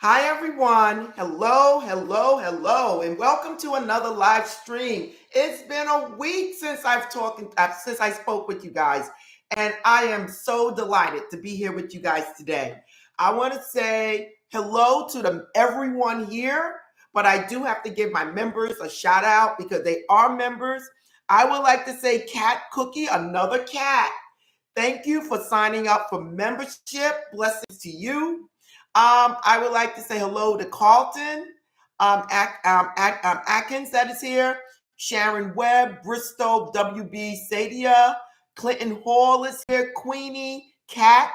Hi, everyone. Hello, hello, hello, and welcome to another live stream. It's been a week since since I spoke with you guys, and I am so delighted to be here with you guys today. I want to say hello to everyone here, but I do have to give my members a shout out because they are members. I would like to say, Cat Cookie, another cat. Thank you for signing up for membership. Blessings to you. I would like to say hello to Carlton, Atkins that is here, Sharon Webb, Bristow, WB Sadia, Clinton Hall is here, Queenie, Cat.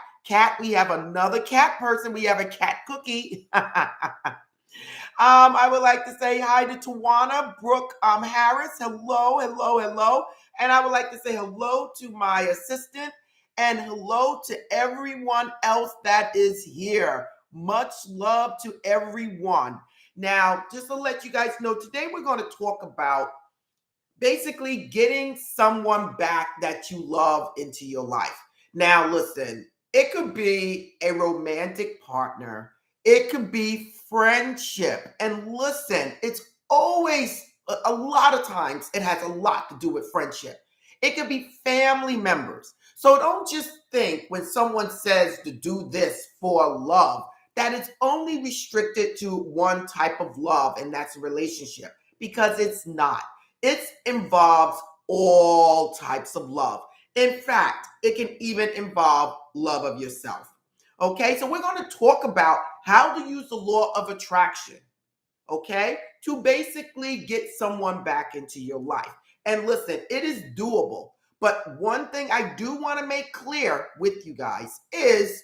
We have another cat person. We have a cat cookie. I would like to say hi to Tawana Brooke Harris. Hello, hello, hello. And I would like to say hello to my assistant and hello to everyone else that is here. Much love to everyone. Now, just to let you guys know, today we're going to talk about basically getting someone back that you love into your life. Now, listen, it could be a romantic partner, it could be friendship. And listen, it's always a lot of times it has a lot to do with friendship. It could be family members. So don't just think when someone says to do this for love that it's only restricted to one type of love, and that's a relationship, because it's not. It involves all types of love. In fact, it can even involve love of yourself. Okay, so we're going to talk about how to use the law of attraction, okay, to basically get someone back into your life. And listen, it is doable. But one thing I do want to make clear with you guys is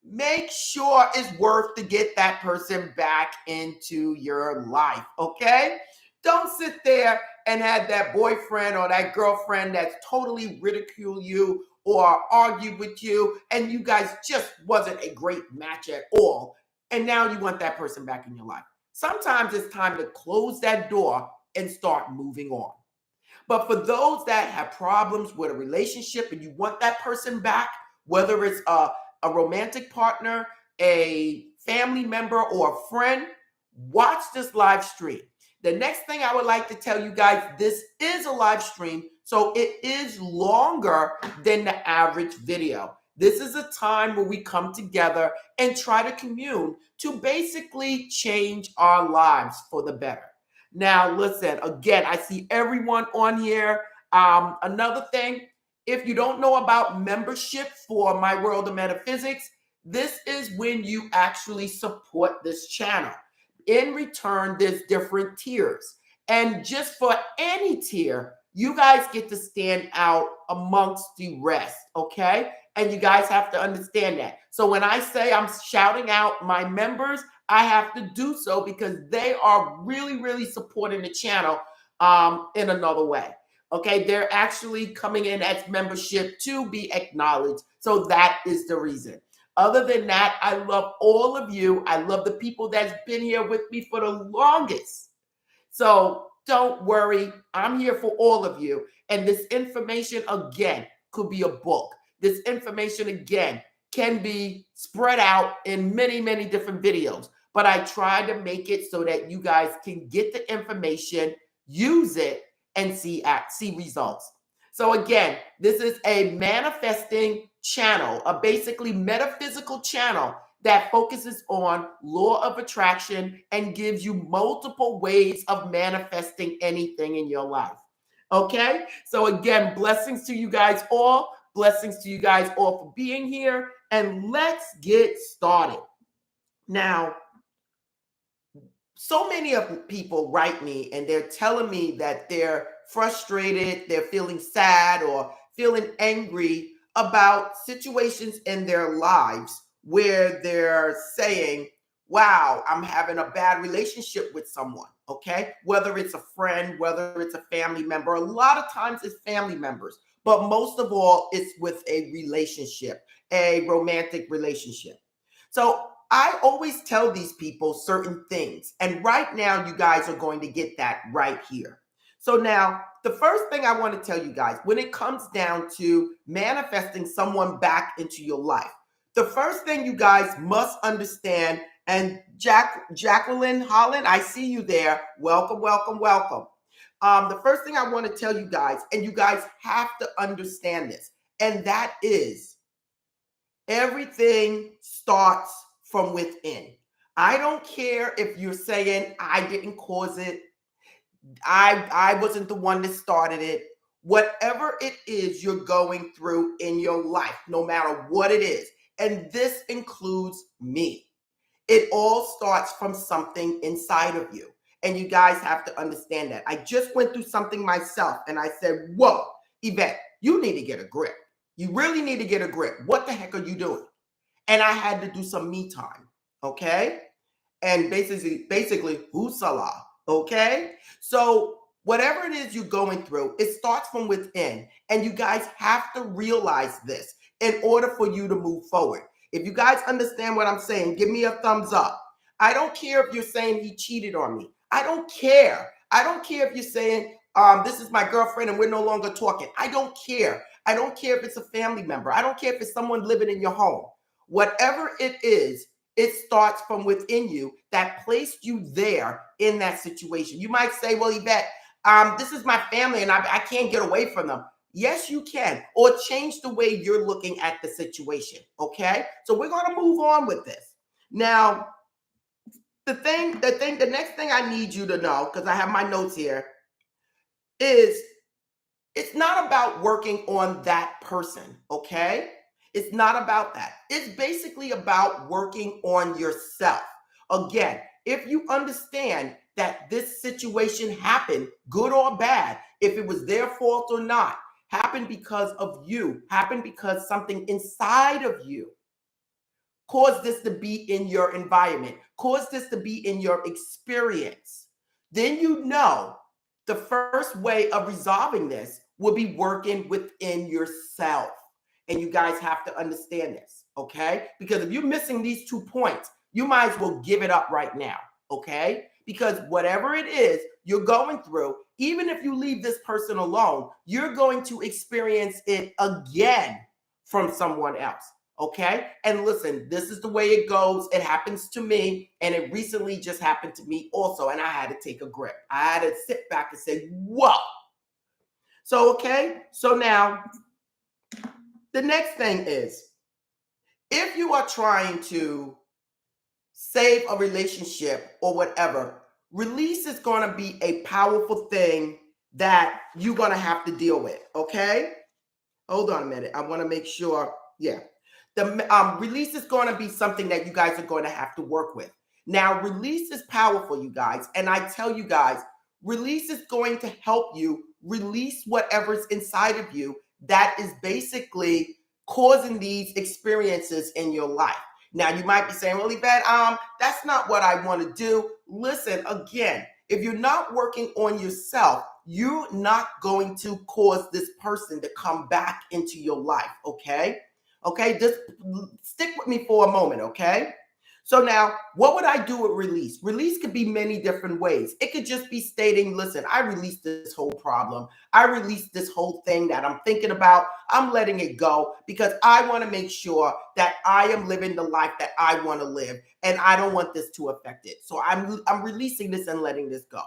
make sure it's worth to get that person back into your life, okay? Don't sit there and have that boyfriend or that girlfriend that's totally ridicule you or argue with you and you guys just wasn't a great match at all. And now you want that person back in your life. Sometimes it's time to close that door and start moving on. But for those that have problems with a relationship and you want that person back, whether it's a romantic partner, a family member, or a friend, watch this live stream. The next thing I would like to tell you guys, this is a live stream, so it is longer than the average video. This is a time where we come together and try to commune to basically change our lives for the better. Now, listen, again, I see everyone on here. Another thing, if you don't know about membership for My World of Metaphysics, this is when you actually support this channel. In return, there's different tiers. And just for any tier, you guys get to stand out amongst the rest, okay? And you guys have to understand that. So when I say I'm shouting out my members, I have to do so because they are really, really supporting the channel in another way. Okay, they're actually coming in as membership to be acknowledged. So that is the reason. Other than that, I love all of you. I love the people that's been here with me for the longest. So don't worry. I'm here for all of you. And this information, again, could be a book. This information, again, can be spread out in many, many different videos. But I try to make it so that you guys can get the information, use it, and see results. So again, this is a manifesting channel, a basically metaphysical channel that focuses on law of attraction and gives you multiple ways of manifesting anything in your life. Okay? So again, blessings to you guys all. Blessings to you guys all for being here. And let's get started. Now, so many of people write me and they're telling me that they're frustrated, they're feeling sad or feeling angry about situations in their lives where they're saying, wow, I'm having a bad relationship with someone, okay? Whether it's a friend, whether it's a family member, a lot of times it's family members, but most of all, it's with a relationship, a romantic relationship. So I always tell these people certain things. And right now, you guys are going to get that right here. So now, the first thing I want to tell you guys, when it comes down to manifesting someone back into your life, the first thing you guys must understand And Jacqueline Holland, I see you there. Welcome, welcome, welcome. The first thing I want to tell you guys, and you guys have to understand this, and that is everything starts from within. I don't care if you're saying I didn't cause it, I wasn't the one that started it. Whatever it is you're going through in your life, no matter what it is, and this includes me. It all starts from something inside of you. And you guys have to understand that. I just went through something myself and I said, whoa, Yvette, you need to get a grip. You really need to get a grip. What the heck are you doing? And I had to do some me time. Okay. And basically, husala. Okay. So whatever it is you're going through, it starts from within. And you guys have to realize this in order for you to move forward. If you guys understand what I'm saying, give me a thumbs up. I don't care if you're saying he cheated on me. I don't care. I don't care if you're saying this is my girlfriend and we're no longer talking. I don't care. I don't care if it's a family member. I don't care if it's someone living in your home. Whatever it is, it starts from within you that placed you there in that situation. You might say, well, Yvette, this is my family and I can't get away from them. Yes, you can. Or change the way you're looking at the situation. Okay. So we're going to move on with this. Now, the next thing I need you to know, because I have my notes here, is it's not about working on that person. Okay. It's not about that. It's basically about working on yourself. Again, if you understand that this situation happened, good or bad, if it was their fault or not, happened because of you, happened because something inside of you caused this to be in your environment, caused this to be in your experience, then you know the first way of resolving this will be working within yourself. And you guys have to understand this, okay? Because if you're missing these 2 points, you might as well give it up right now, okay? Because whatever it is you're going through, even if you leave this person alone, you're going to experience it again from someone else, okay? And listen, this is the way it goes. It happens to me, and it recently just happened to me also, and I had to take a grip. I had to sit back and say, whoa. So, okay, so now the next thing is, if you are trying to save a relationship or whatever, release is going to be a powerful thing that you're going to have to deal with, okay? Hold on a minute. I want to make sure, yeah. The release is going to be something that you guys are going to have to work with. Now, release is powerful, you guys. And I tell you guys, release is going to help you release whatever's inside of you that is basically causing these experiences in your life. Now, you might be saying, well, Yvette, that's not what I want to do. Listen, again, if you're not working on yourself, you're not going to cause this person to come back into your life, okay? Okay, just stick with me for a moment, okay? So now, what would I do with release? Release could be many different ways. It could just be stating, listen, I released this whole problem. I released this whole thing that I'm thinking about. I'm letting it go because I want to make sure that I am living the life that I want to live, and I don't want this to affect it. So I'm releasing this and letting this go.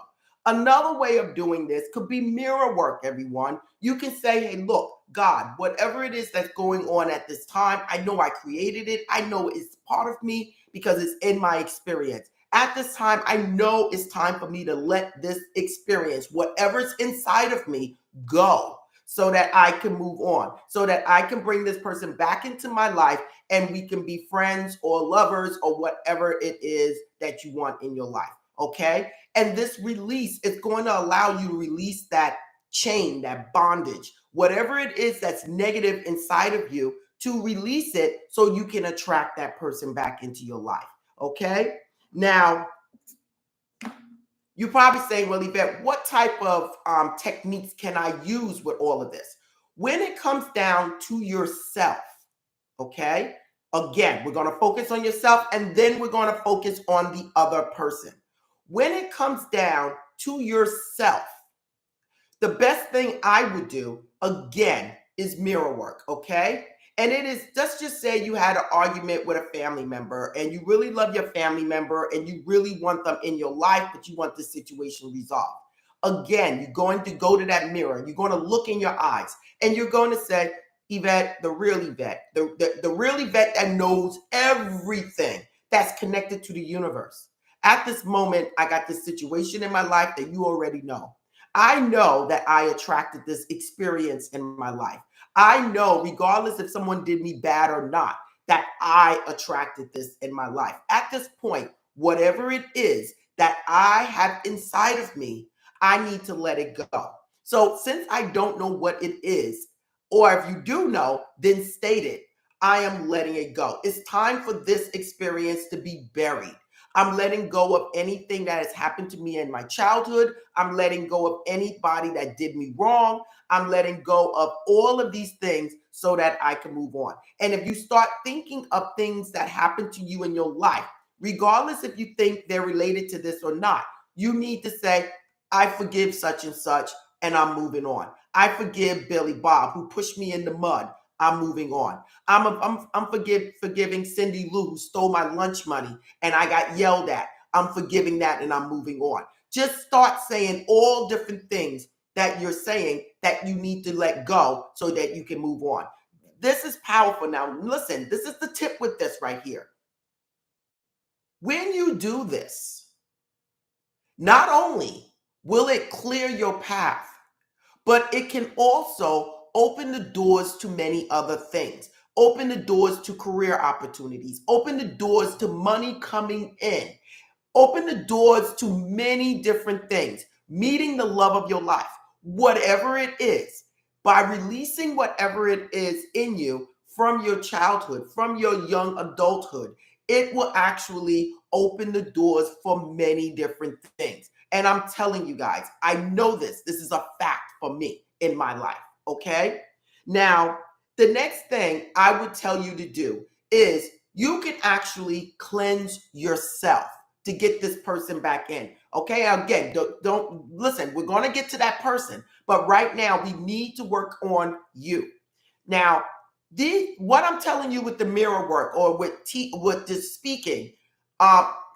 Another way of doing this could be mirror work, everyone. You can say, hey, look, God, whatever it is that's going on at this time, I know I created it. I know it's part of me because it's in my experience. At this time, I know it's time for me to let this experience, whatever's inside of me, go so that I can move on, so that I can bring this person back into my life and we can be friends or lovers or whatever it is that you want in your life, okay? And this release is going to allow you to release that chain, that bondage, whatever it is that's negative inside of you, to release it so you can attract that person back into your life, okay? Now, you're probably saying, well, Yvette, what type of techniques can I use with all of this? When it comes down to yourself, okay? Again, we're going to focus on yourself and then we're going to focus on the other person. When it comes down to yourself, the best thing I would do, again, is mirror work, okay? And it is, let's just say you had an argument with a family member and you really love your family member and you really want them in your life, but you want this situation resolved. Again, you're going to go to that mirror. You're going to look in your eyes and you're going to say, Yvette, the real Yvette, the real Yvette that knows everything that's connected to the universe. At this moment, I got this situation in my life that you already know. I know that I attracted this experience in my life. I know, regardless if someone did me bad or not, that I attracted this in my life. At this point, whatever it is that I have inside of me, I need to let it go. So since I don't know what it is, or if you do know, then state it. I am letting it go. It's time for this experience to be buried. I'm letting go of anything that has happened to me in my childhood. I'm letting go of anybody that did me wrong. I'm letting go of all of these things so that I can move on. And if you start thinking of things that happened to you in your life, regardless if you think they're related to this or not, you need to say, I forgive such and such, and I'm moving on. I forgive Billy Bob, who pushed me in the mud. I'm moving on. I'm forgiving Cindy Lou, who stole my lunch money and I got yelled at. I'm forgiving that and I'm moving on. Just start saying all different things that you're saying that you need to let go so that you can move on. This is powerful. Now, listen, this is the tip with this right here. When you do this, not only will it clear your path, but it can also open the doors to many other things. Open the doors to career opportunities. Open the doors to money coming in. Open the doors to many different things. Meeting the love of your life, whatever it is. By releasing whatever it is in you from your childhood, from your young adulthood, it will actually open the doors for many different things. And I'm telling you guys, I know this. This is a fact for me in my life. Okay? Now, the next thing I would tell you to do is you can actually cleanse yourself to get this person back in. Okay? Again, don't listen. We're going to get to that person. But right now, we need to work on you. Now, what I'm telling you with the mirror work or with this speaking,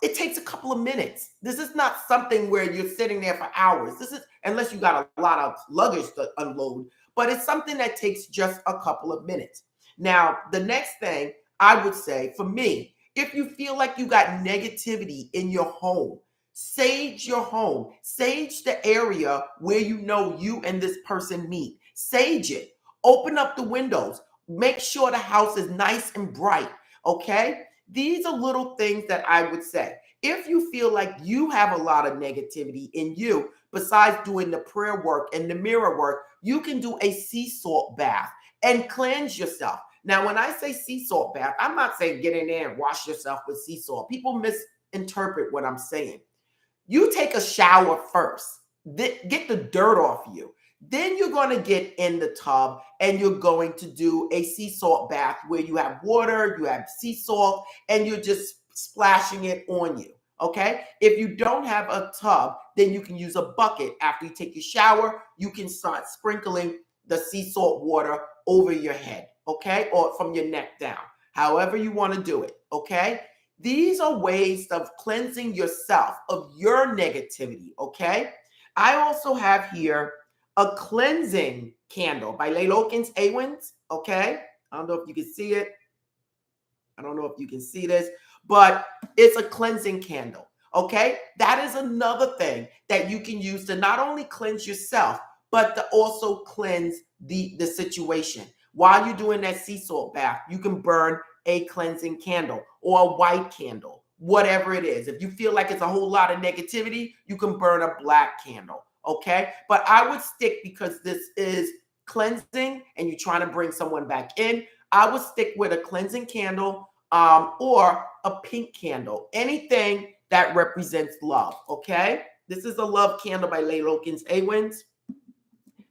it takes a couple of minutes. This is not something where you're sitting there for hours. This is, unless you got a lot of luggage to unload, but it's something that takes just a couple of minutes. Now, the next thing I would say for me, if you feel like you got negativity in your home, sage your home, sage the area where you know you and this person meet, sage it, open up the windows, make sure the house is nice and bright, okay? These are little things that I would say. If you feel like you have a lot of negativity in you, besides doing the prayer work and the mirror work, you can do a sea salt bath and cleanse yourself. Now, when I say sea salt bath, I'm not saying get in there and wash yourself with sea salt. People misinterpret what I'm saying. You take a shower first, get the dirt off you. Then you're going to get in the tub and you're going to do a sea salt bath where you have water, you have sea salt, and you're just splashing it on you. Okay? If you don't have a tub, then you can use a bucket. After you take your shower, you can start sprinkling the sea salt water over your head, okay? Or from your neck down, however you want to do it, okay? These are ways of cleansing yourself of your negativity, okay? I also have here a cleansing candle by Leilokins Awens, okay? I don't know if you can see it. I don't know if you can see this, but it's a cleansing candle, okay? That is another thing that you can use to not only cleanse yourself, but to also cleanse the situation. While you're doing that sea salt bath, you can burn a cleansing candle or a white candle, whatever it is. If you feel like it's a whole lot of negativity, you can burn a black candle, okay? But I would stick, because this is cleansing and you're trying to bring someone back in, I would stick with a cleansing candle or a pink candle, anything that represents love, okay? This is a love candle by Leilokins Awens.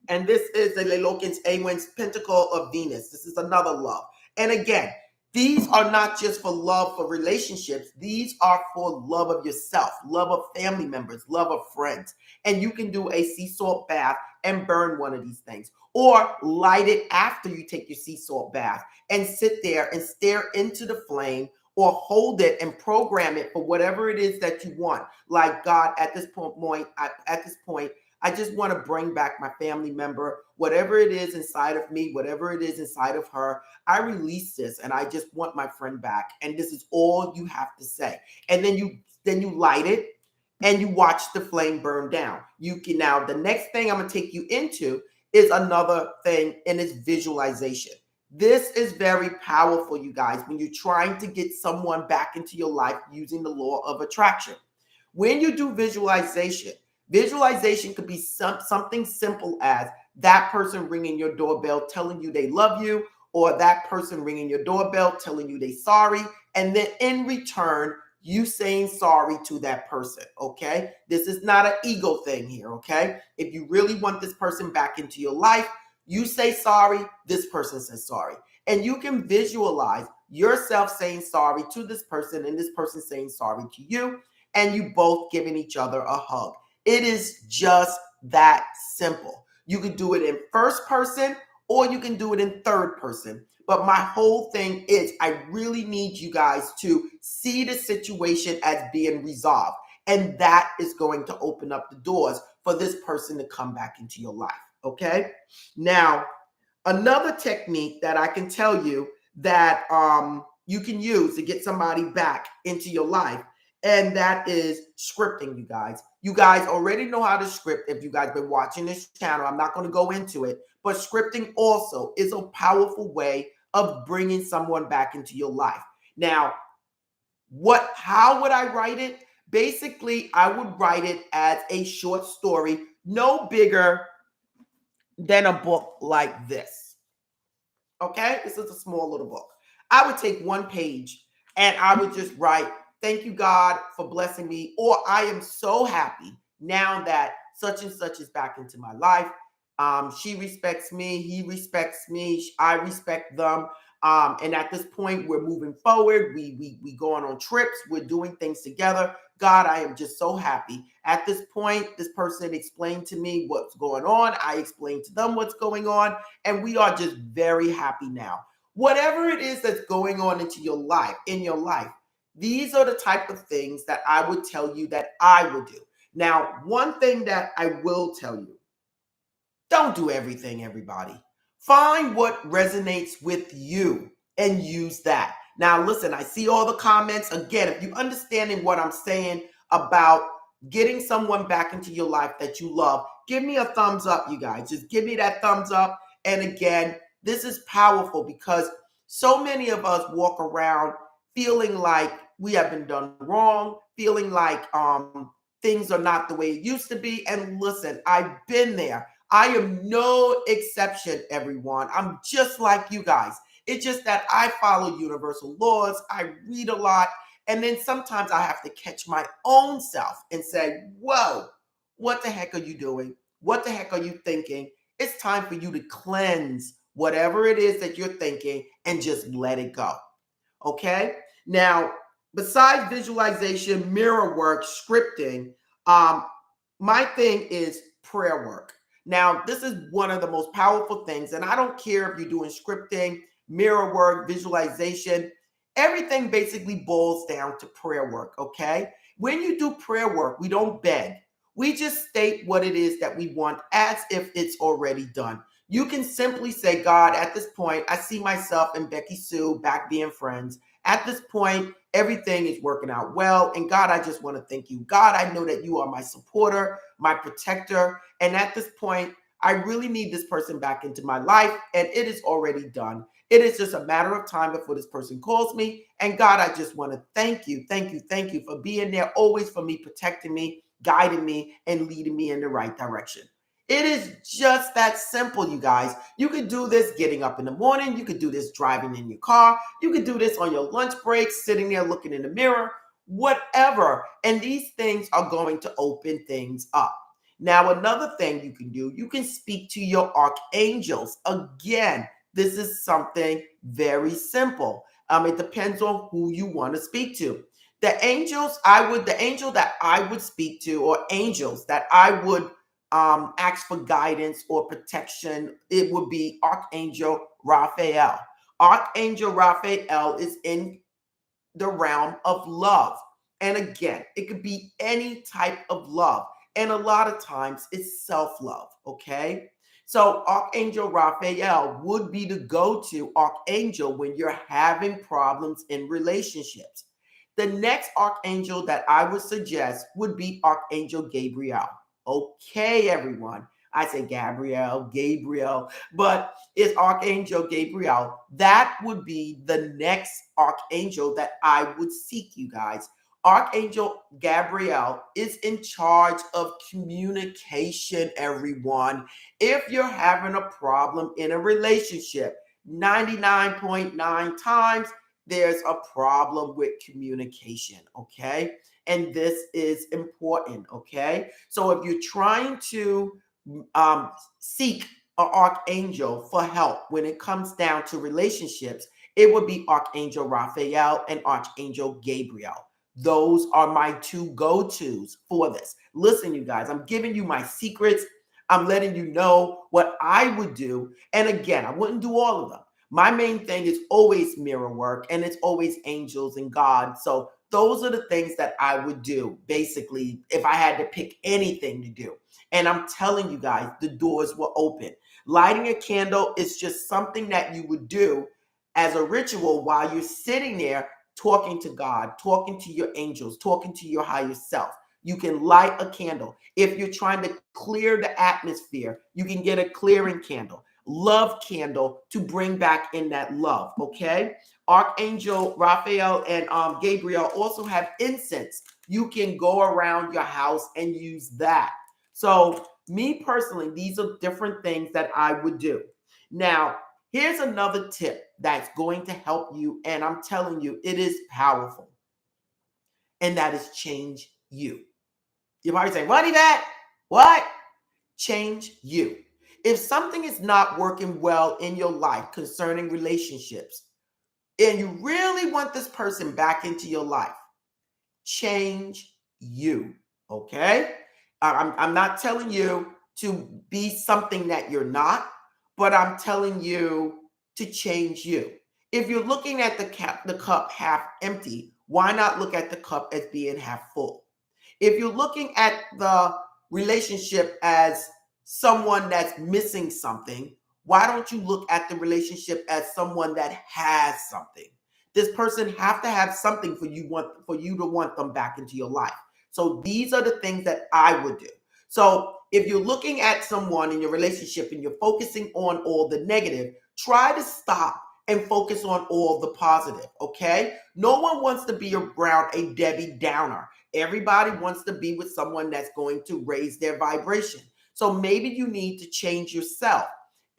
And this is the Leilokins Awens Pentacle of Venus. This is another love. And again, these are not just for love for relationships. These are for love of yourself, love of family members, love of friends. And you can do a sea salt bath and burn one of these things. or light it after you take your sea salt bath and sit there and stare into the flame, or hold it and program it for whatever it is that you want. Like, God, at this point, I just want to bring back my family member, whatever it is inside of me, whatever it is inside of her. I release this and I just want my friend back. And this is all you have to say. And then you light it and you watch the flame burn down. You can now, the next thing I'm going to take you into is another thing, and it's visualization. This is very powerful, you guys, when you're trying to get someone back into your life using the law of attraction. When you do visualization, visualization could be something simple as that person ringing your doorbell telling you they love you, or that person ringing your doorbell telling you they're sorry, and then in return, you saying sorry to that person, okay? This is not an ego thing here, okay? If you really want this person back into your life, you say sorry, this person says sorry. And you can visualize yourself saying sorry to this person and this person saying sorry to you, and you both giving each other a hug. It is just that simple. You can do it in first person or you can do it in third person. But my whole thing is I really need you guys to see the situation as being resolved. And that is going to open up the doors for this person to come back into your life. Okay? Now, another technique that I can tell you that you can use to get somebody back into your life, and that is scripting, you guys. You guys already know how to script if you guys been watching this channel. I'm not going to go into it, but scripting also is a powerful way of bringing someone back into your life. Now, how would I write it? Basically, I would write it as a short story, no bigger than a book like this. Okay? This is a small little book. I would take one page and I would just write, "Thank you, God, for blessing me," or "I am so happy now that such and such is back into my life. She respects me, he respects me, I respect them. And at this point, we're moving forward. We going on trips. We're doing things together. God, I am just so happy. At this point, this person explained to me what's going on. I explained to them what's going on. And we are just very happy now." Whatever it is that's going on in your life, these are the type of things that I would tell you that I would do. Now, one thing that I will tell you, don't do everything, everybody. Find what resonates with you and use that. Now, listen, I see all the comments. Again, if you're understanding what I'm saying about getting someone back into your life that you love, give me a thumbs up, you guys. Just give me that thumbs up. And again, this is powerful because so many of us walk around feeling like we have been done wrong, feeling like things are not the way it used to be. And listen, I've been there. I am no exception, everyone. I'm just like you guys. It's just that I follow universal laws. I read a lot. And then sometimes I have to catch my own self and say, whoa, what the heck are you doing? What the heck are you thinking? It's time for you to cleanse whatever it is that you're thinking and just let it go. Okay? Now, besides visualization, mirror work, scripting, my thing is prayer work. Now, this is one of the most powerful things, and I don't care if you're doing scripting, mirror work, visualization, everything basically boils down to prayer work, okay? When you do prayer work, we don't beg. We just state what it is that we want as if it's already done. You can simply say, "God, at this point, I see myself and Becky Sue back being friends. At this point, everything is working out well. And God, I just want to thank you. God, I know that you are my supporter, my protector. And at this point, I really need this person back into my life. And it is already done. It is just a matter of time before this person calls me. And God, I just want to thank you for being there always for me, protecting me, guiding me, and leading me in the right direction." It is just that simple, you guys. You could do this getting up in the morning. You could do this driving in your car. You could do this on your lunch break, sitting there looking in the mirror, whatever. And these things are going to open things up. Now, another thing you can do, you can speak to your archangels. Again, this is something very simple. It depends on who you want to speak to. The angel that I would speak to, or angels that I would ask for guidance or protection, it would be Archangel Raphael. Archangel Raphael is in the realm of love. And again, it could be any type of love. And a lot of times it's self love, okay? So, Archangel Raphael would be the go to archangel when you're having problems in relationships. The next archangel that I would suggest would be Archangel Gabriel. Okay, everyone. I say Gabriel, but it's Archangel Gabriel. That would be the next archangel that I would seek, you guys. Archangel Gabriel is in charge of communication, everyone. If you're having a problem in a relationship, 99.9 times there's a problem with communication, okay? And this is important, okay? So if you're trying to seek an archangel for help when it comes down to relationships, it would be Archangel Raphael and Archangel Gabriel. Those are my two go-tos for this. Listen, you guys, I'm giving you my secrets. I'm letting you know what I would do. And again, I wouldn't do all of them. My main thing is always mirror work, and it's always angels and God. So those are the things that I would do, basically, if I had to pick anything to do. And I'm telling you guys, the doors were open. Lighting a candle is just something that you would do as a ritual while you're sitting there talking to God, talking to your angels, talking to your higher self. You can light a candle. If you're trying to clear the atmosphere, you can get a clearing candle, love candle to bring back in that love, okay? Archangel Raphael and Gabriel also have incense. You can go around your house and use that. So me personally, these are different things that I would do. Now, here's another tip that's going to help you, and I'm telling you, it is powerful, and that is change you. You're probably saying, what, Yvette? What? Change you. If something is not working well in your life concerning relationships, and you really want this person back into your life, change you. Okay? I'm not telling you to be something that you're not, but I'm telling you to change you. If you're looking at the cup half empty, why not look at the cup as being half full? If you're looking at the relationship as someone that's missing something, why don't you look at the relationship as someone that has something? This person have to have something for you to want them back into your life. So these are the things that I would do. So if you're looking at someone in your relationship and you're focusing on all the negative, try to stop and focus on all the positive, okay? No one wants to be around a Debbie Downer. Everybody wants to be with someone that's going to raise their vibration. So maybe you need to change yourself,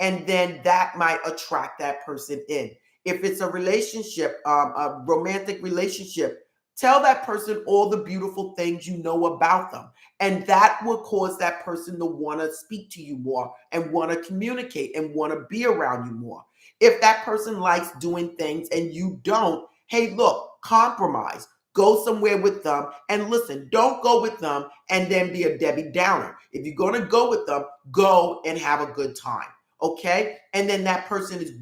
and then that might attract that person in. If it's a relationship, a romantic relationship, tell that person all the beautiful things you know about them. And that will cause that person to want to speak to you more and want to communicate and want to be around you more. If that person likes doing things and you don't, hey, look, compromise. Go somewhere with them and listen. Don't go with them and then be a Debbie Downer. If you're going to go with them, go and have a good time. Okay? And then that person is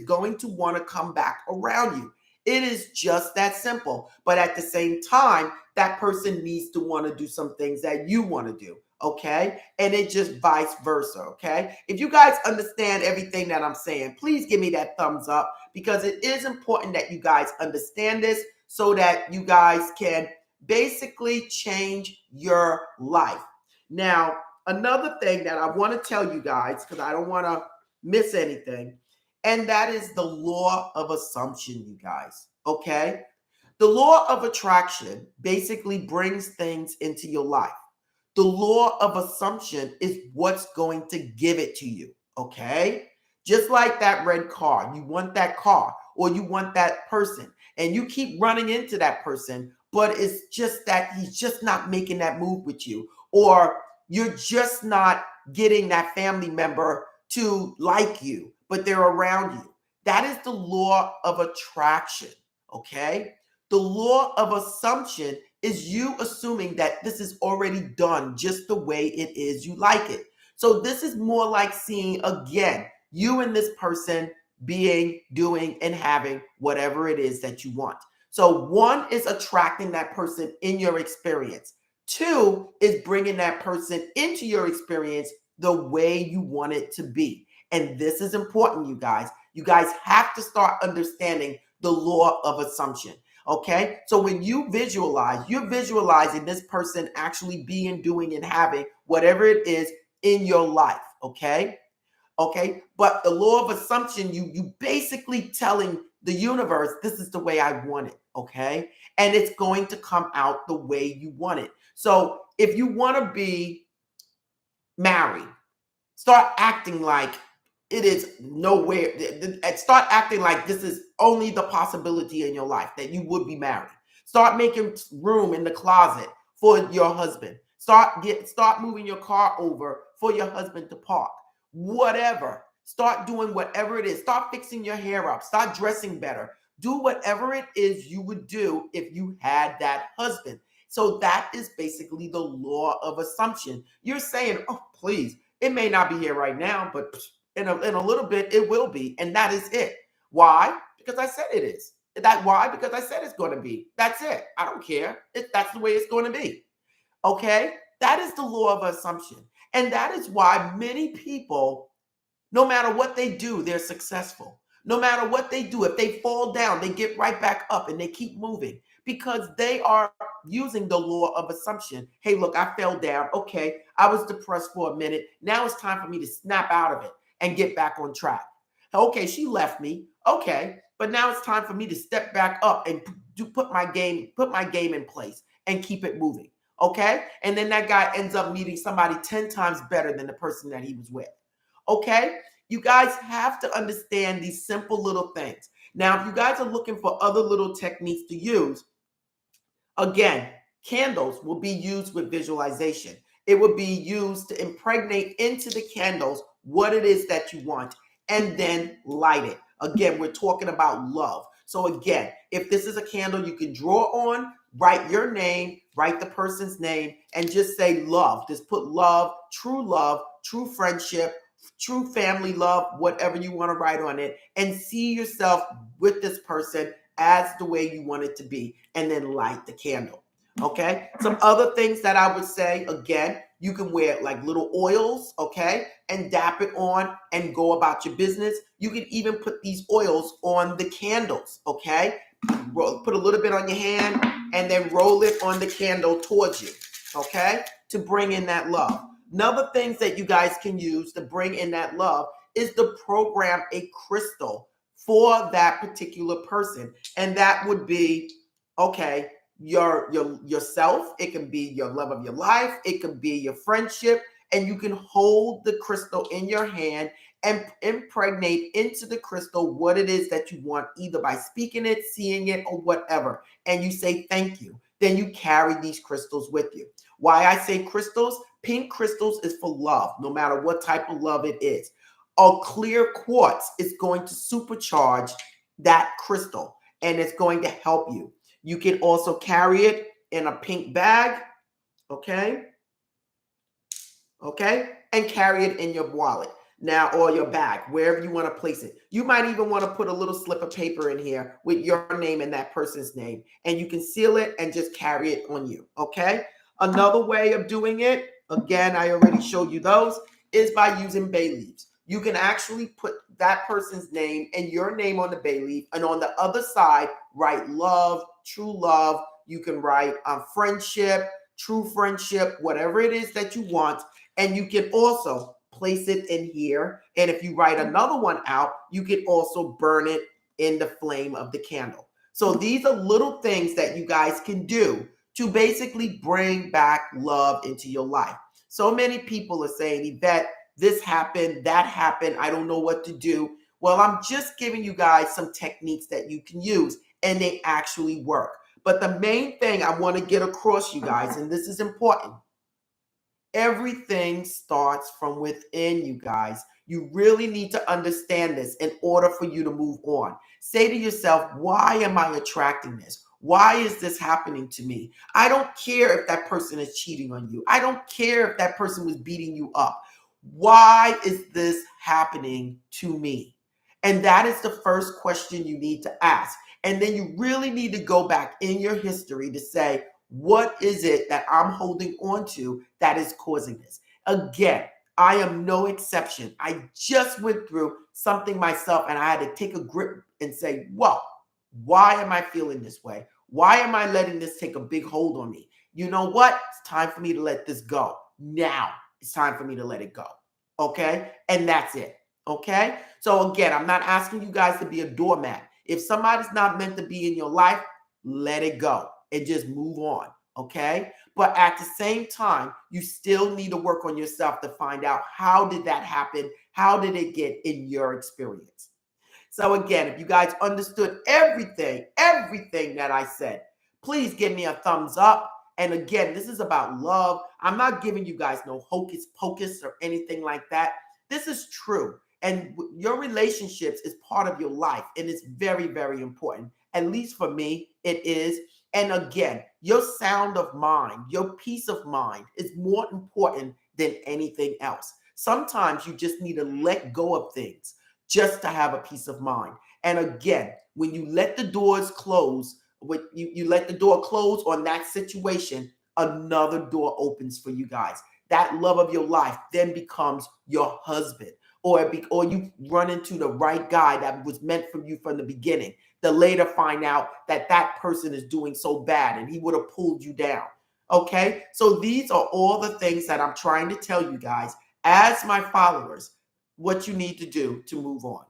going to want to come back around you. It is just that simple. But at the same time, that person needs to want to do some things that you want to do. Okay? And it just vice versa. Okay? If you guys understand everything that I'm saying, please give me that thumbs up, because it is important that you guys understand this so that you guys can basically change your life. Now, another thing that I want to tell you guys, because I don't want to miss anything, and that is the law of assumption, you guys. Okay? The law of attraction basically brings things into your life. The law of assumption is what's going to give it to you. Okay? Just like that red car. You want that car or you want that person, and you keep running into that person, but it's just that he's just not making that move with you, or you're just not getting that family member to like you, but they're around you. That is the law of attraction, okay? The law of assumption is you assuming that this is already done just the way it is you like it. So this is more like seeing, again, you and this person being, doing, and having whatever it is that you want. So one is attracting that person in your experience. Two is bringing that person into your experience the way you want it to be. And this is important, you guys. You guys have to start understanding the law of assumption. Okay, so when you visualize, you're visualizing this person actually being, doing, and having whatever it is in your life. Okay, but the law of assumption, you basically telling the universe, this is the way I want it. Okay, and it's going to come out the way you want it. So if you want to be married, start acting like it is nowhere. Start acting like this is only the possibility in your life that you would be married. Start making room in the closet for your husband. Start moving your car over for your husband to park. Whatever. Start doing whatever it is. Start fixing your hair up. Start dressing better. Do whatever it is you would do if you had that husband. So that is basically the law of assumption. You're saying, oh, please, it may not be here right now, but in a little bit, it will be. And that is it. Why? Because I said it is. Why? Because I said it's going to be. That's it. I don't care. That's the way it's going to be. Okay? That is the law of assumption. And that is why many people, no matter what they do, they're successful. No matter what they do, if they fall down, they get right back up and they keep moving because they are using the law of assumption. Hey, look, I fell down. Okay, I was depressed for a minute. Now it's time for me to snap out of it and get back on track. Okay, she left me. Okay, but now it's time for me to step back up and put my game in place and keep it moving. Okay, and then that guy ends up meeting somebody 10 times better than the person that he was with. Okay, you guys have to understand these simple little things. Now, if you guys are looking for other little techniques to use, again, candles will be used with visualization. It will be used to impregnate into the candles what it is that you want and then light it. Again, we're talking about love. So again, if this is a candle you can draw on, write your name, write the person's name, and just say love. Just put love, true friendship, true family love, whatever you want to write on it, and see yourself with this person as the way you want it to be, and then light the candle. Okay, some other things that I would say, again, you can wear like little oils, okay, and dap it on and go about your business. You can even put these oils on the candles, okay. Put a little bit on your hand and then roll it on the candle towards you, okay, to bring in that love. Another things that you guys can use to bring in that love is to program a crystal for that particular person. And that would be, okay, yourself. It can be your love of your life. It can be your friendship. And you can hold the crystal in your hand and impregnate into the crystal what it is that you want, either by speaking it, seeing it, or whatever. And you say thank you. Then you carry these crystals with you. Why I say crystals? Pink crystals is for love, no matter what type of love it is. A clear quartz is going to supercharge that crystal, and it's going to help you. You can also carry it in a pink bag, okay, and carry it in your wallet now, or your bag, wherever you want to place it. You might even want to put a little slip of paper in here with your name and that person's name, and you can seal it and just carry it on you, okay? Another way of doing it, again, I already showed you those, is by using bay leaves. You can actually put that person's name and your name on the bay leaf, and on the other side, write love, true love. You can write friendship, true friendship, whatever it is that you want. And you can also place it in here. And if you write another one out, you can also burn it in the flame of the candle. So these are little things that you guys can do to basically bring back love into your life. So many people are saying, Yvette, this happened, that happened, I don't know what to do. Well, I'm just giving you guys some techniques that you can use, and they actually work. But the main thing I want to get across, you guys, and this is important, everything starts from within, you guys. You really need to understand this in order for you to move on. Say to yourself, why am I attracting this? Why is this happening to me? I don't care if that person is cheating on you. I don't care if that person was beating you up. Why is this happening to me? And that is the first question you need to ask. And then you really need to go back in your history to say, what is it that I'm holding on to that is causing this? Again, I am no exception. I just went through something myself and I had to take a grip and say, whoa, why am I feeling this way? Why am I letting this take a big hold on me? You know what? It's time for me to let this go. Now it's time for me to let it go. Okay? And that's it. Okay? So again, I'm not asking you guys to be a doormat. If somebody's not meant to be in your life, let it go and just move on. Okay? But at the same time, you still need to work on yourself to find out, how did that happen? How did it get in your experience? So again, if you guys understood everything that I said, please give me a thumbs up. And again, this is about love. I'm not giving you guys no hocus pocus or anything like that. This is true. And your relationships is part of your life. And it's very, very important. At least for me, it is. And again, your sound of mind, your peace of mind is more important than anything else. Sometimes you just need to let go of things just to have a peace of mind. And again, when you let the doors close, when you let the door close on that situation, another door opens for you guys. That love of your life then becomes your husband, or you run into the right guy that was meant for you from the beginning. To later find out that that person is doing so bad and he would have pulled you down. Okay, so these are all the things that I'm trying to tell you guys as my followers, what you need to do to move on.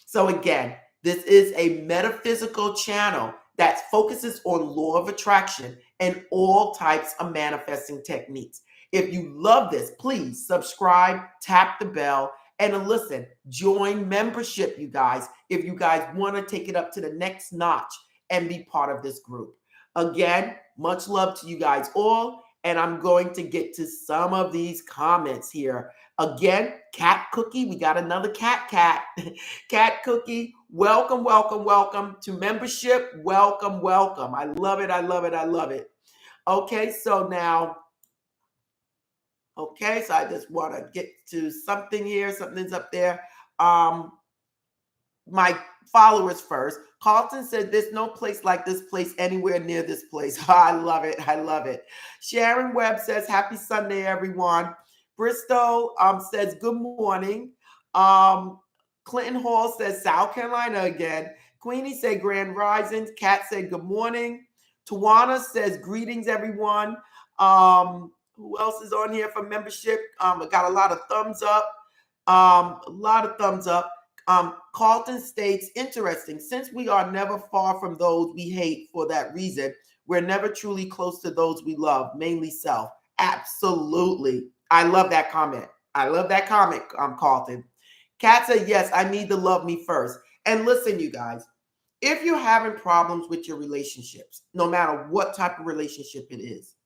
So again, this is a metaphysical channel that focuses on law of attraction and all types of manifesting techniques. If you love this, please subscribe, tap the bell, and listen, join membership, you guys, if you guys want to take it up to the next notch and be part of this group. Again, much love to you guys all, and I'm going to get to some of these comments here. Again, Cat Cookie, we got another cat. Cat Cookie, welcome, welcome, welcome to membership. Welcome, welcome. I love it, I love it, I love it. Okay, so now, okay, so I just want to get to something here. Something's up there. My followers first. Carlton said there's no place like this place anywhere near this place. I love it. I love it. Sharon Webb says, happy Sunday, everyone. Bristol says, good morning. Clinton Hall says, South Carolina again. Queenie said, Grand Risings. Kat said, good morning. Tawana says, greetings, everyone. Who else is on here for membership? I got a lot of thumbs up. A lot of thumbs up. Carlton states, interesting. Since we are never far from those we hate for that reason, we're never truly close to those we love, mainly self. Absolutely. I love that comment. I love that comment, Carlton. Kat said, yes, I need to love me first. And listen, you guys, if you're having problems with your relationships, no matter what type of relationship it is,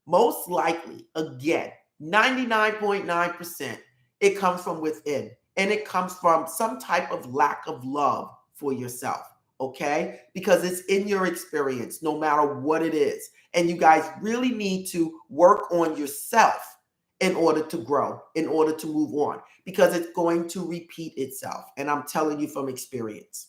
most likely, again, 99.9%, it comes from within. And it comes from some type of lack of love for yourself, okay? Because it's in your experience, no matter what it is. And you guys really need to work on yourself in order to grow, in order to move on, because it's going to repeat itself. And I'm telling you from experience.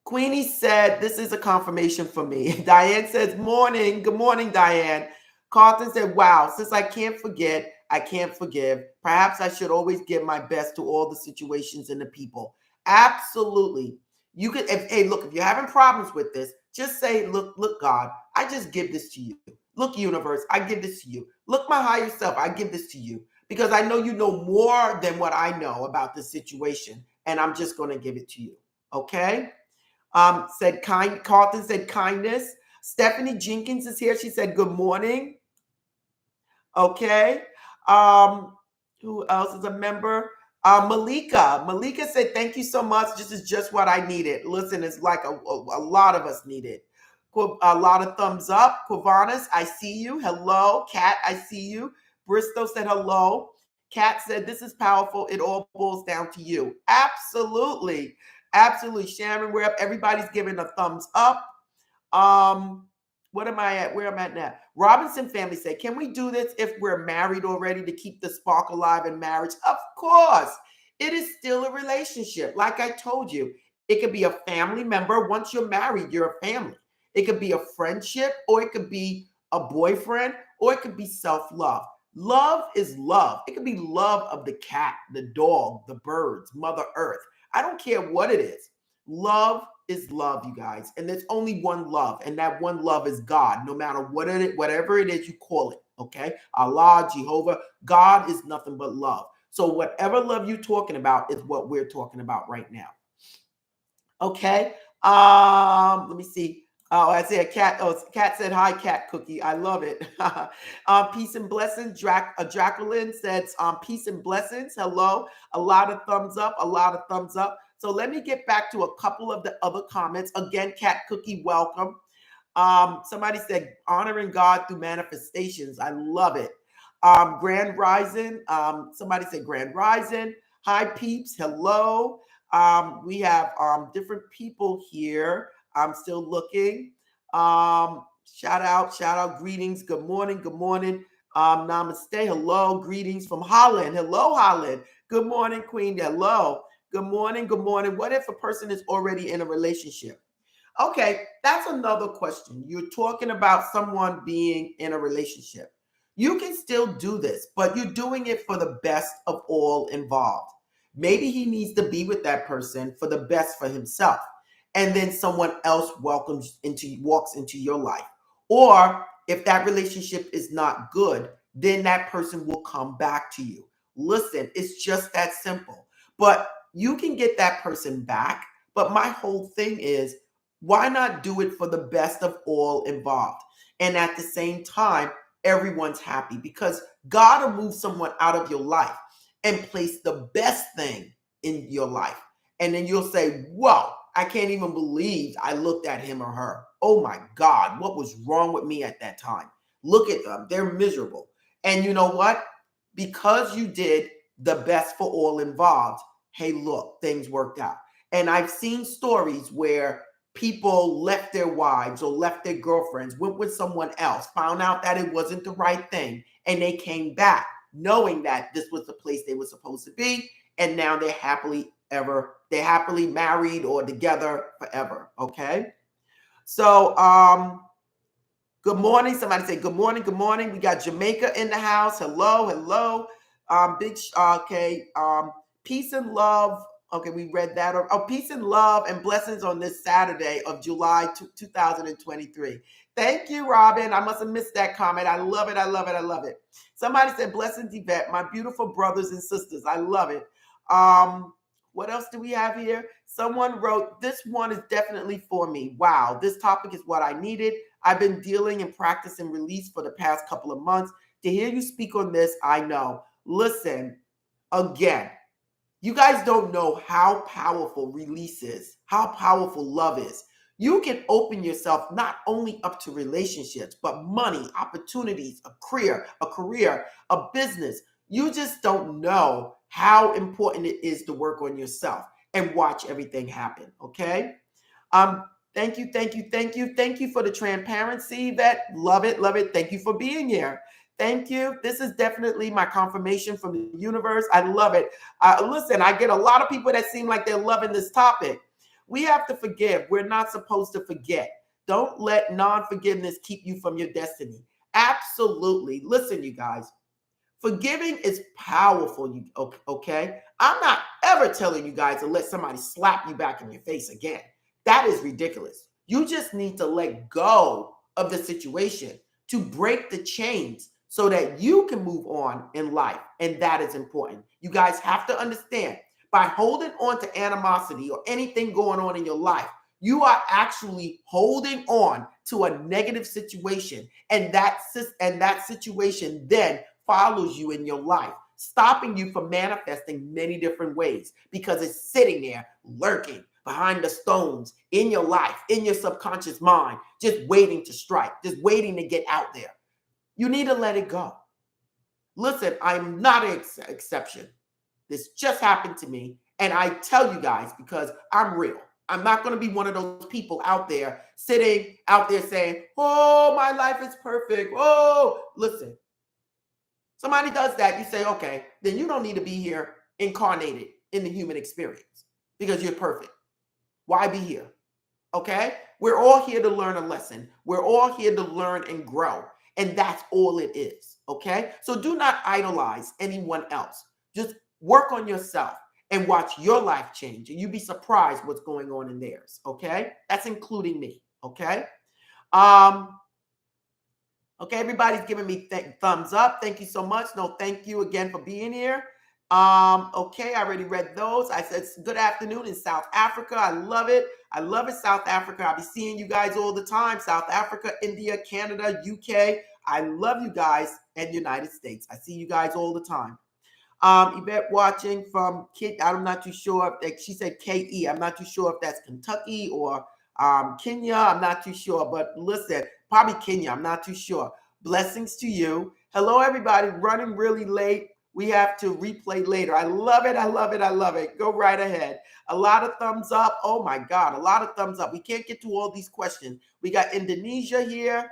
Queenie said, this is a confirmation for me. Diane says, morning. Good morning, Diane. Carlton said, wow, since I can't forget, I can't forgive. Perhaps I should always give my best to all the situations and the people. Absolutely. You could, hey, look, if you're having problems with this, just say, look, God, I just give this to you. Look, universe, I give this to you. Look, my higher self, I give this to you. Because I know you know more than what I know about this situation. And I'm just going to give it to you. Okay? Carlton said kindness. Stephanie Jenkins is here. She said, good morning. Okay. Who else is a member? Malika said, thank you so much. This is just what I needed. Listen, it's like a lot of us need it. A lot of thumbs up. Quavanis, I see you. Hello. Kat, I see you. Bristol said hello. Kat said, this is powerful. It all boils down to you. Absolutely. Absolutely. Sharon, we're up. Everybody's giving a thumbs up. What am I at? Where am I at now? Robinson family said, can we do this if we're married already to keep the spark alive in marriage? Of course. It is still a relationship. Like I told you, it could be a family member. Once you're married, you're a family. It could be a friendship, or it could be a boyfriend, or it could be self-love. Love is love. It could be love of the cat, the dog, the birds, Mother Earth. I don't care what it is. Love is love, you guys. And there's only one love, and that one love is God, no matter whatever it is you call it, okay? Allah, Jehovah, God is nothing but love. So whatever love you're talking about is what we're talking about right now. Okay. Let me see. Oh, I see a cat. Oh, cat said hi, cat cookie. I love it. Peace and blessings. Jacqueline says peace and blessings. Hello. A lot of thumbs up. A lot of thumbs up. So let me get back to a couple of the other comments. Again, cat cookie, welcome. Somebody said honoring God through manifestations. I love it. Grand Rising. Somebody said Grand Rising. Hi, peeps. Hello. We have different people here. I'm still looking. Shout out, greetings. Good morning. Namaste. Hello, greetings from Holland. Hello, Holland. Good morning, Queen. Hello. Good morning. What if a person is already in a relationship? Okay, that's another question. You're talking about someone being in a relationship. You can still do this, but you're doing it for the best of all involved. Maybe he needs to be with that person for the best for himself. And then someone else walks into your life. Or if that relationship is not good, then that person will come back to you. Listen, it's just that simple. But you can get that person back. But my whole thing is, why not do it for the best of all involved? And at the same time, everyone's happy, because God will move someone out of your life and place the best thing in your life. And then you'll say, whoa, I can't even believe I looked at him or her. Oh my God, what was wrong with me at that time? Look at them. They're miserable. And you know what? Because you did the best for all involved, hey, look, things worked out. And I've seen stories where people left their wives or left their girlfriends, went with someone else, found out that it wasn't the right thing, and they came back knowing that this was the place they were supposed to be, and now they're happily married or together forever. Okay. So good morning. Somebody say good morning. We got Jamaica in the house. Hello. Peace and love. Okay, we read that. Oh, peace and love and blessings on this Saturday of July 2023. Thank you, Robin. I must have missed that comment. I love it. Somebody said, blessings, Yvette, my beautiful brothers and sisters. I love it. What else do we have here? Someone wrote, this one is definitely for me. Wow, this topic is what I needed. I've been dealing and practicing release for the past couple of months. To hear you speak on this, I know. Listen, again, you guys don't know how powerful release is, how powerful love is. You can open yourself not only up to relationships, but money, opportunities, a career, a business. You just don't know how important it is to work on yourself and watch everything happen. Okay. Thank you for the transparency. That love it. Thank you for being here. Thank you. This is definitely my confirmation from the universe. I love it. Listen, I get a lot of people that seem like they're loving this topic. We have to forgive. We're not supposed to forget. Don't let non-forgiveness keep you from your destiny. Absolutely. Listen, you guys, forgiving is powerful. Okay? I'm not ever telling you guys to let somebody slap you back in your face again. That is ridiculous. You just need to let go of the situation to break the chains so that you can move on in life. And that is important. You guys have to understand, by holding on to animosity or anything going on in your life, you are actually holding on to a negative situation. And that situation then follows you in your life, stopping you from manifesting many different ways, because it's sitting there lurking behind the stones in your life, in your subconscious mind, just waiting to strike, just waiting to get out there. You need to let it go. Listen, I'm not an exception. This just happened to me, And I tell you guys, because I'm real. I'm not going to be one of those people out there sitting out there saying, oh, my life is perfect. Oh, listen, somebody does that, you say, okay, then you don't need to be here incarnated in the human experience because you're perfect. Why be here? Okay? We're all here to learn a lesson. We're all here to learn and grow. And that's all it is. Okay? So do not idolize anyone else. Just work on yourself and watch your life change. And you'd be surprised what's going on in theirs. Okay? That's including me. Okay? Okay, everybody's giving me thumbs up. Thank you so much. No, thank you again for being here. Okay, I already read those. I said good afternoon in South Africa. I love it. I love it, South Africa. I'll be seeing you guys all the time. South Africa, India, Canada, UK. I love you guys, and United States. I see you guys all the time. Yvette watching from Kid. I'm not too sure if she said KE. I'm not too sure if that's Kentucky or Kenya. I'm not too sure, but listen, probably Kenya. I'm not too sure. Blessings to you. Hello, everybody. Running really late. We have to replay later. I love it. I love it. I love it. Go right ahead. A lot of thumbs up. Oh my God, a lot of thumbs up. We can't get to all these questions. We got Indonesia here.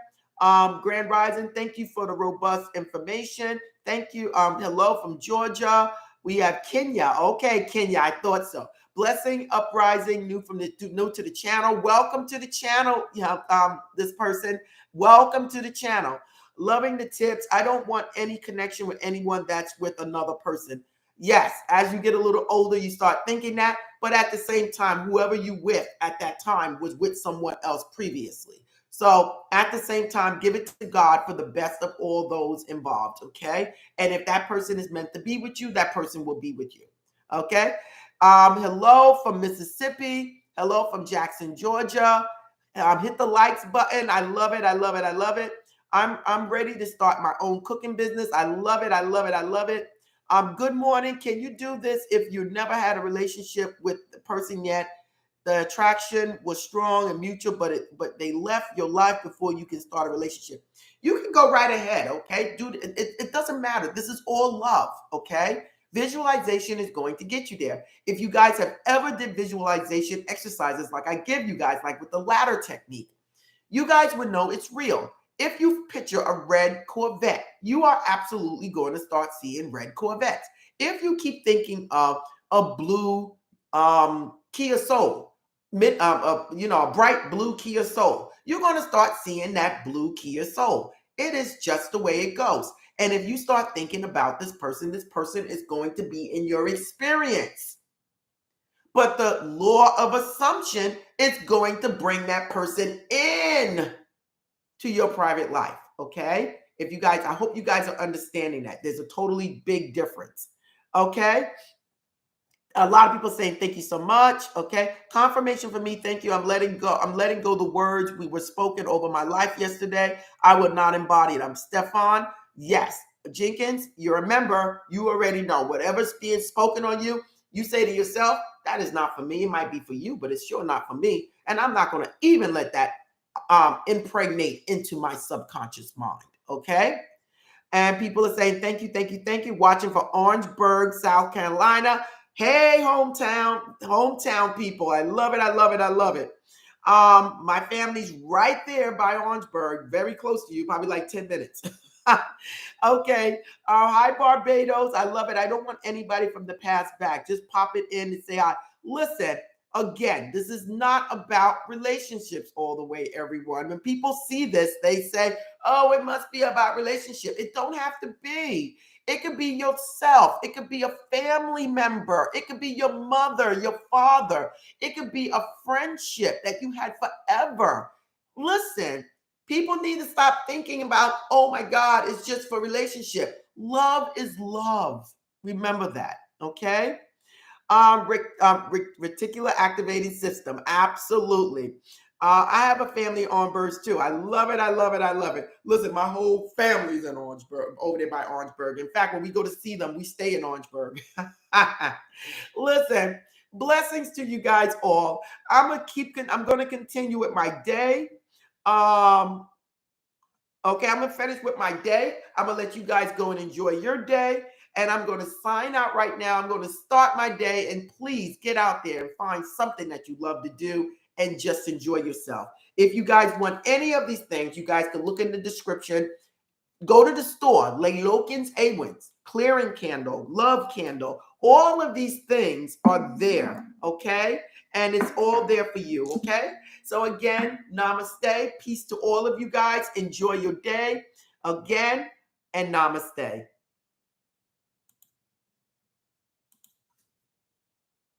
Grand Rising, thank you for the robust information. Thank you. Hello from Georgia. We have Kenya. Okay, Kenya, I thought so. Blessing Uprising, new to the channel. Welcome to the channel. This person. Welcome to the channel. Loving the tips. I don't want any connection with anyone that's with another person. Yes, as you get a little older, you start thinking that, but at the same time, whoever you with at that time was with someone else previously. So at the same time, give it to God for the best of all those involved, okay? And if that person is meant to be with you, that person will be with you, okay? Hello from Mississippi. Hello from Jackson, Georgia. Hit the likes button. I love it. I love it. I love it. I'm ready to start my own cooking business. I love it. I love it. I love it. Good morning. Can you do this if you never had a relationship with the person yet? The attraction was strong and mutual, but they left your life before you can start a relationship. You can go right ahead, okay? Dude, it doesn't matter. This is all love, okay? Visualization is going to get you there. If you guys have ever did visualization exercises like I give you guys, like with the ladder technique, you guys would know it's real. If you picture a red Corvette, you are absolutely going to start seeing red Corvettes. If you keep thinking of a blue Kia Soul, a bright blue Kia Soul, you're going to start seeing that blue Kia Soul. It is just the way it goes. And if you start thinking about this person is going to be in your experience. But the law of assumption is going to bring that person in to your private life, okay? I hope you guys are understanding that. There's a totally big difference, okay? A lot of people saying, thank you so much, okay? Confirmation for me, thank you. I'm letting go the words we were spoken over my life yesterday. I would not embody it. I'm Stefan. Yes. Jenkins, you remember, you already know. Whatever's being spoken on you, you say to yourself, that is not for me. It might be for you, but it's sure not for me. And I'm not going to even let that impregnate into my subconscious mind, okay? And people are saying, thank you, thank you, thank you. Watching for Orangeburg, South Carolina. Hey, hometown people. I love it, I love it, I love it. My family's right there by Orangeburg, very close to you, probably like 10 minutes. Okay. Hi, Barbados. I love it. I don't want anybody from the past back. Just pop it in and say hi. Listen, again, this is not about relationships all the way, everyone. When people see this, they say, oh, it must be about relationship. It don't have to be. It could be yourself. It could be a family member. It could be your mother, your father. It could be a friendship that you had forever. Listen, people need to stop thinking about, oh my God, it's just for relationship. Love is love. Remember that, okay? Reticular activating system. Absolutely. I have a family on Orangeburg too. I love it. I love it. I love it. Listen, my whole family's in Orangeburg, over there by Orangeburg. In fact, when we go to see them, we stay in Orangeburg. Listen, blessings to you guys all. I'm going to continue with my day. Okay, I'm going to finish with my day. I'm going to let you guys go and enjoy your day. And I'm going to sign out right now. I'm going to start my day. And please get out there and find something that you love to do and just enjoy yourself. If you guys want any of these things, you guys can look in the description. Go to the store, Lelokins Awens, Clearing Candle, Love Candle. All of these things are there, okay? And it's all there for you, okay? So again, namaste. Peace to all of you guys. Enjoy your day again, and namaste.